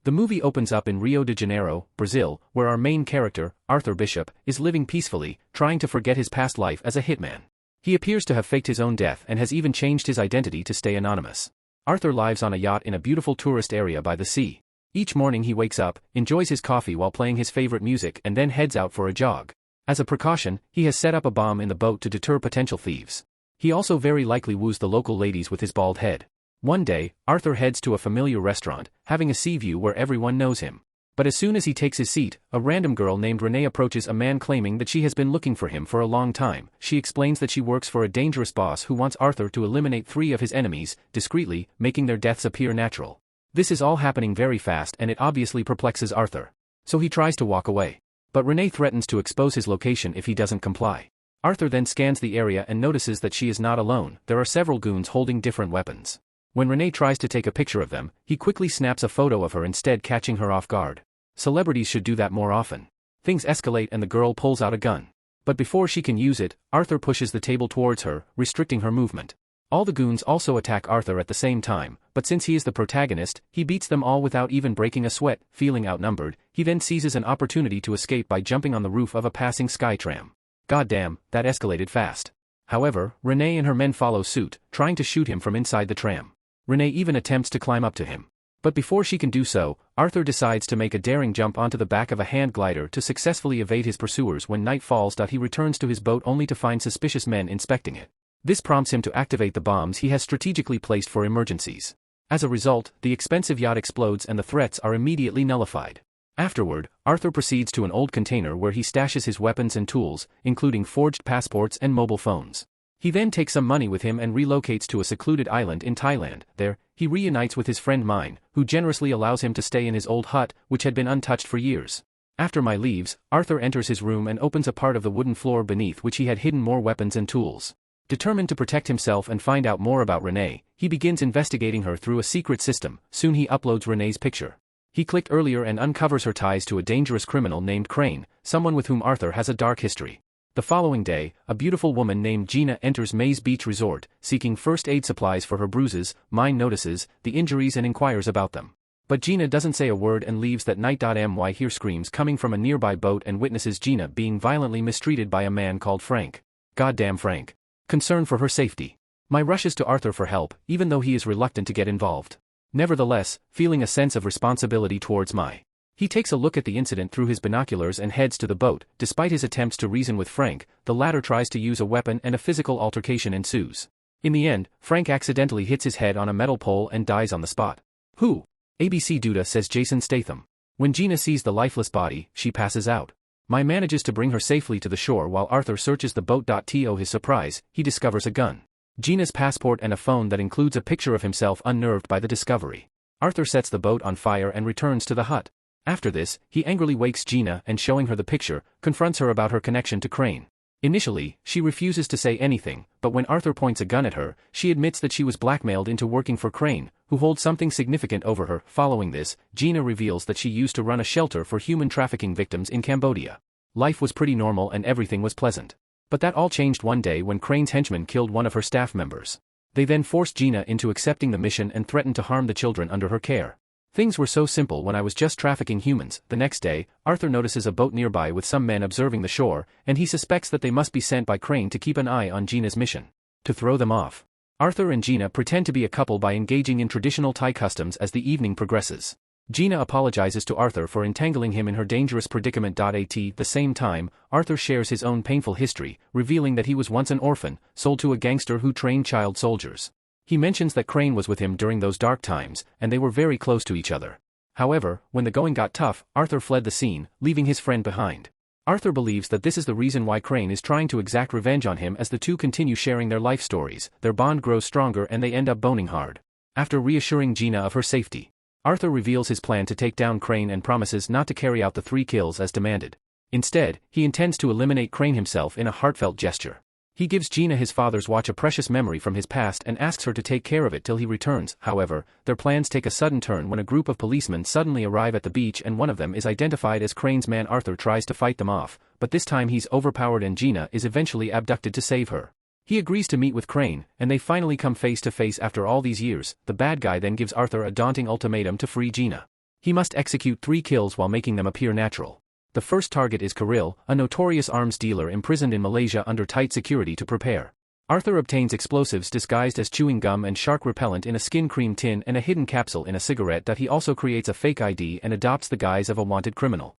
The movie opens up in Rio de Janeiro, Brazil, where our main character, Arthur Bishop, is living peacefully, trying to forget his past life as a hitman. He appears to have faked his own death and has even changed his identity to stay anonymous. Arthur lives on a yacht in a beautiful tourist area by the sea. Each morning he wakes up, enjoys his coffee while playing his favorite music and then heads out for a jog. As a precaution, he has set up a bomb in the boat to deter potential thieves. He also very likely woos the local ladies with his bald head. One day, Arthur heads to a familiar restaurant, having a sea view where everyone knows him. But as soon as he takes his seat, a random girl named Renee approaches a man claiming that she has been looking for him for a long time. She explains that she works for a dangerous boss who wants Arthur to eliminate 3 of his enemies, discreetly, making their deaths appear natural. This is all happening very fast and it obviously perplexes Arthur. So he tries to walk away. But Renee threatens to expose his location if he doesn't comply. Arthur then scans the area and notices that she is not alone. There are several goons holding different weapons. When Renee tries to take a picture of them, he quickly snaps a photo of her instead, catching her off guard. Celebrities should do that more often. Things escalate and the girl pulls out a gun. But before she can use it, Arthur pushes the table towards her, restricting her movement. All the goons also attack Arthur at the same time, but since he is the protagonist, he beats them all without even breaking a sweat. Feeling outnumbered, he then seizes an opportunity to escape by jumping on the roof of a passing skytram. Goddamn, that escalated fast. However, Renee and her men follow suit, trying to shoot him from inside the tram. Renee even attempts to climb up to him. But before she can do so, Arthur decides to make a daring jump onto the back of a hand glider to successfully evade his pursuers. When night falls, he returns to his boat only to find suspicious men inspecting it. This prompts him to activate the bombs he has strategically placed for emergencies. As a result, the expensive yacht explodes and the threats are immediately nullified. Afterward, Arthur proceeds to an old container where he stashes his weapons and tools, including forged passports and mobile phones. He then takes some money with him and relocates to a secluded island in Thailand. There, he reunites with his friend Mine, who generously allows him to stay in his old hut, which had been untouched for years. After Mai leaves, Arthur enters his room and opens a part of the wooden floor beneath which he had hidden more weapons and tools. Determined to protect himself and find out more about Renee, he begins investigating her through a secret system. Soon he uploads Renee's picture. He clicked earlier and uncovers her ties to a dangerous criminal named Crane, someone with whom Arthur has a dark history. The following day, a beautiful woman named Gina enters May's beach resort, seeking first aid supplies for her bruises. Mine notices the injuries and inquires about them. But Gina doesn't say a word and leaves that night. My hears screams coming from a nearby boat and witnesses Gina being violently mistreated by a man called Frank. Goddamn Frank. Concerned for her safety, Mai rushes to Arthur for help, even though he is reluctant to get involved. Nevertheless, feeling a sense of responsibility towards Mai, he takes a look at the incident through his binoculars and heads to the boat. Despite his attempts to reason with Frank, the latter tries to use a weapon and a physical altercation ensues. In the end, Frank accidentally hits his head on a metal pole and dies on the spot. Who? ABC Duda, says Jason Statham. When Gina sees the lifeless body, she passes out. Mai manages to bring her safely to the shore while Arthur searches the boat. To his surprise, he discovers a gun, Gina's passport and a phone that includes a picture of himself. Unnerved by the discovery, Arthur sets the boat on fire and returns to the hut. After this, he angrily wakes Gina and, showing her the picture, confronts her about her connection to Crane. Initially, she refuses to say anything, but when Arthur points a gun at her, she admits that she was blackmailed into working for Crane, who holds something significant over her. Following this, Gina reveals that she used to run a shelter for human trafficking victims in Cambodia. Life was pretty normal and everything was pleasant. But that all changed one day when Crane's henchmen killed one of her staff members. They then forced Gina into accepting the mission and threatened to harm the children under her care. Things were so simple when I was just trafficking humans. The next day, Arthur notices a boat nearby with some men observing the shore, and he suspects that they must be sent by Crane to keep an eye on Gina's mission. To throw them off, Arthur and Gina pretend to be a couple by engaging in traditional Thai customs. As the evening progresses, Gina apologizes to Arthur for entangling him in her dangerous predicament. At the same time, Arthur shares his own painful history, revealing that he was once an orphan, sold to a gangster who trained child soldiers. He mentions that Crane was with him during those dark times, and they were very close to each other. However, when the going got tough, Arthur fled the scene, leaving his friend behind. Arthur believes that this is the reason why Crane is trying to exact revenge on him. As the two continue sharing their life stories, their bond grows stronger and they end up boning hard. After reassuring Gina of her safety, Arthur reveals his plan to take down Crane and promises not to carry out the 3 kills as demanded. Instead, he intends to eliminate Crane himself in a heartfelt gesture. He gives Gina his father's watch, a precious memory from his past, and asks her to take care of it till he returns. However, their plans take a sudden turn when a group of policemen suddenly arrive at the beach and one of them is identified as Crane's man. Arthur tries to fight them off, but this time he's overpowered and Gina is eventually abducted to save her. He agrees to meet with Crane, and they finally come face to face after all these years. The bad guy then gives Arthur a daunting ultimatum to free Gina. He must execute 3 kills while making them appear natural. The first target is Kirill, a notorious arms dealer imprisoned in Malaysia under tight security to prepare. Arthur obtains explosives disguised as chewing gum and shark repellent in a skin cream tin and a hidden capsule in a cigarette. He also creates a fake ID and adopts the guise of a wanted criminal.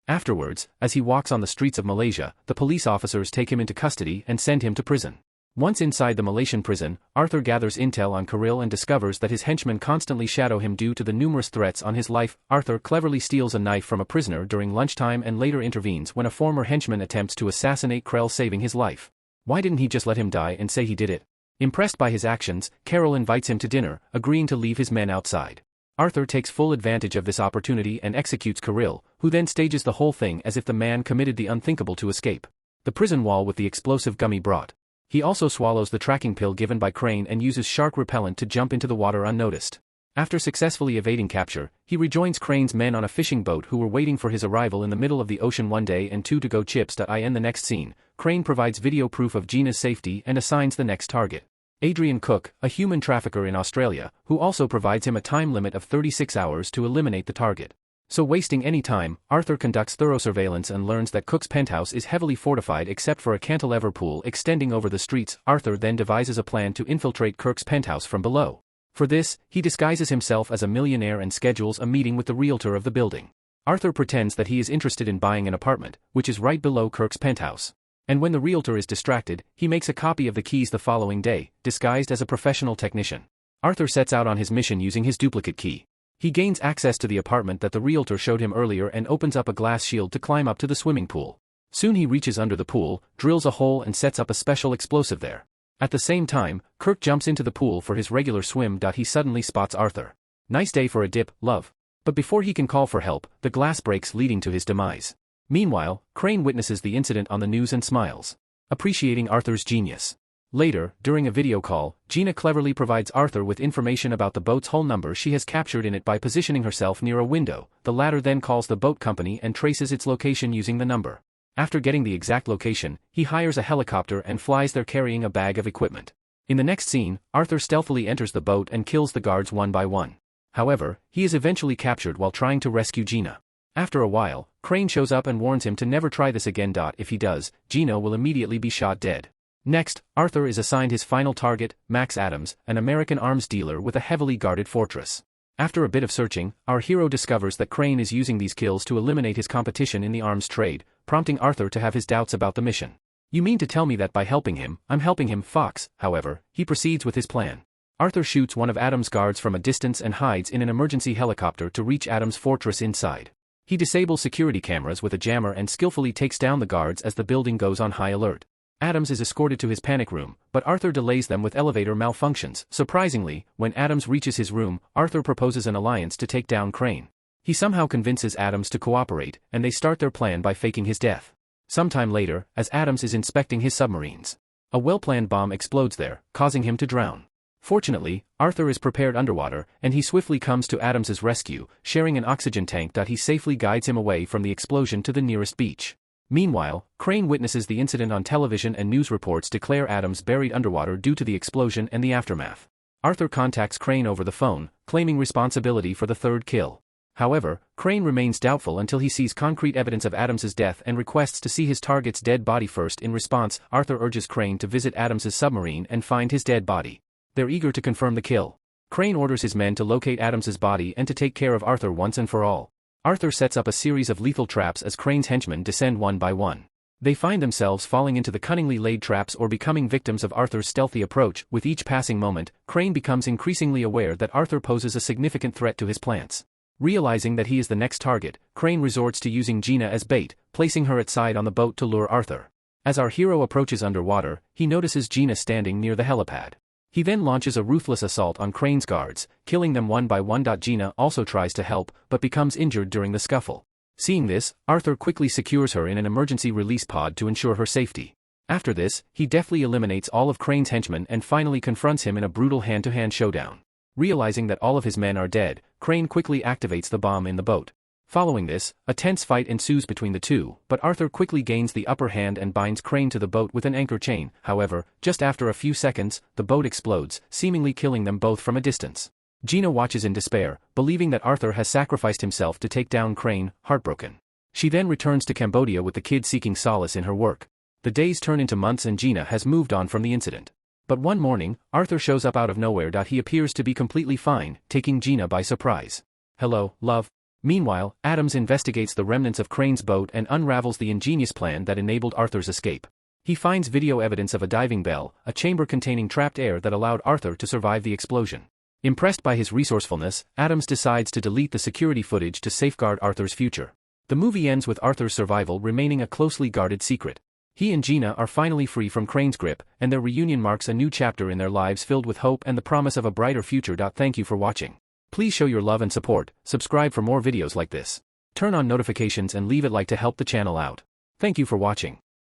Afterwards, as he walks on the streets of Malaysia, the police officers take him into custody and send him to prison. Once inside the Malaysian prison, Arthur gathers intel on Kirill and discovers that his henchmen constantly shadow him due to the numerous threats on his life. Arthur cleverly steals a knife from a prisoner during lunchtime and later intervenes when a former henchman attempts to assassinate Kirill, saving his life. Why didn't he just let him die and say he did it? Impressed by his actions, Carol invites him to dinner, agreeing to leave his men outside. Arthur takes full advantage of this opportunity and executes Kirill, who then stages the whole thing as if the man committed the unthinkable to escape the prison wall with the explosive gummy brought. He also swallows the tracking pill given by Crane and uses shark repellent to jump into the water unnoticed. After successfully evading capture, he rejoins Crane's men on a fishing boat who were waiting for his arrival in the middle of the ocean one day and 2 to go chips. In the next scene, Crane provides video proof of Gina's safety and assigns the next target. Adrian Cook, a human trafficker in Australia, who also provides him a time limit of 36 hours to eliminate the target. So wasting any time, Arthur conducts thorough surveillance and learns that Cook's penthouse is heavily fortified except for a cantilever pool extending over the streets. Arthur then devises a plan to infiltrate Cook's penthouse from below. For this, he disguises himself as a millionaire and schedules a meeting with the realtor of the building. Arthur pretends that he is interested in buying an apartment, which is right below Kirk's penthouse. And when the realtor is distracted, he makes a copy of the keys the following day, disguised as a professional technician. Arthur sets out on his mission using his duplicate key. He gains access to the apartment that the realtor showed him earlier and opens up a glass shield to climb up to the swimming pool. Soon he reaches under the pool, drills a hole and sets up a special explosive there. At the same time, Kirk jumps into the pool for his regular swim. He suddenly spots Arthur. Nice day for a dip, love. But before he can call for help, the glass breaks leading to his demise. Meanwhile, Crane witnesses the incident on the news and smiles, appreciating Arthur's genius. Later, during a video call, Gina cleverly provides Arthur with information about the boat's hull number she has captured in it by positioning herself near a window. The latter then calls the boat company and traces its location using the number. After getting the exact location, he hires a helicopter and flies there carrying a bag of equipment. In the next scene, Arthur stealthily enters the boat and kills the guards one by one. However, he is eventually captured while trying to rescue Gina. After a while, Crane shows up and warns him to never try this again. If he does, Gina will immediately be shot dead. Next, Arthur is assigned his final target, Max Adams, an American arms dealer with a heavily guarded fortress. After a bit of searching, our hero discovers that Crane is using these kills to eliminate his competition in the arms trade, prompting Arthur to have his doubts about the mission. You mean to tell me that by helping him, I'm helping him, Fox? However, he proceeds with his plan. Arthur shoots one of Adams' guards from a distance and hides in an emergency helicopter to reach Adams' fortress inside. He disables security cameras with a jammer and skillfully takes down the guards as the building goes on high alert. Adams is escorted to his panic room, but Arthur delays them with elevator malfunctions. Surprisingly, when Adams reaches his room, Arthur proposes an alliance to take down Crane. He somehow convinces Adams to cooperate, and they start their plan by faking his death. Sometime later, as Adams is inspecting his submarines, a well-planned bomb explodes there, causing him to drown. Fortunately, Arthur is prepared underwater, and he swiftly comes to Adams's rescue, sharing an oxygen tank. He safely guides him away from the explosion to the nearest beach. Meanwhile, Crane witnesses the incident on television and news reports declare Adams buried underwater due to the explosion and the aftermath. Arthur contacts Crane over the phone, claiming responsibility for the third kill. However, Crane remains doubtful until he sees concrete evidence of Adams's death and requests to see his target's dead body first. In response, Arthur urges Crane to visit Adams's submarine and find his dead body. They're eager to confirm the kill. Crane orders his men to locate Adams's body and to take care of Arthur once and for all. Arthur sets up a series of lethal traps as Crane's henchmen descend one by one. They find themselves falling into the cunningly laid traps or becoming victims of Arthur's stealthy approach. With each passing moment, Crane becomes increasingly aware that Arthur poses a significant threat to his plans. Realizing that he is the next target, Crane resorts to using Gina as bait, placing her outside on the boat to lure Arthur. As our hero approaches underwater, he notices Gina standing near the helipad. He then launches a ruthless assault on Crane's guards, killing them one by one. Gina also tries to help, but becomes injured during the scuffle. Seeing this, Arthur quickly secures her in an emergency release pod to ensure her safety. After this, he deftly eliminates all of Crane's henchmen and finally confronts him in a brutal hand-to-hand showdown. Realizing that all of his men are dead, Crane quickly activates the bomb in the boat. Following this, a tense fight ensues between the two, but Arthur quickly gains the upper hand and binds Crane to the boat with an anchor chain. However, just after a few seconds, the boat explodes, seemingly killing them both from a distance. Gina watches in despair, believing that Arthur has sacrificed himself to take down Crane, heartbroken. She then returns to Cambodia with the kid seeking solace in her work. The days turn into months and Gina has moved on from the incident. But one morning, Arthur shows up out of nowhere. He appears to be completely fine, taking Gina by surprise. "Hello, love." Meanwhile, Adams investigates the remnants of Crane's boat and unravels the ingenious plan that enabled Arthur's escape. He finds video evidence of a diving bell, a chamber containing trapped air that allowed Arthur to survive the explosion. Impressed by his resourcefulness, Adams decides to delete the security footage to safeguard Arthur's future. The movie ends with Arthur's survival remaining a closely guarded secret. He and Gina are finally free from Crane's grip, and their reunion marks a new chapter in their lives filled with hope and the promise of a brighter future. Thank you for watching. Please show your love and support, subscribe for more videos like this. Turn on notifications and leave it like to help the channel out. Thank you for watching.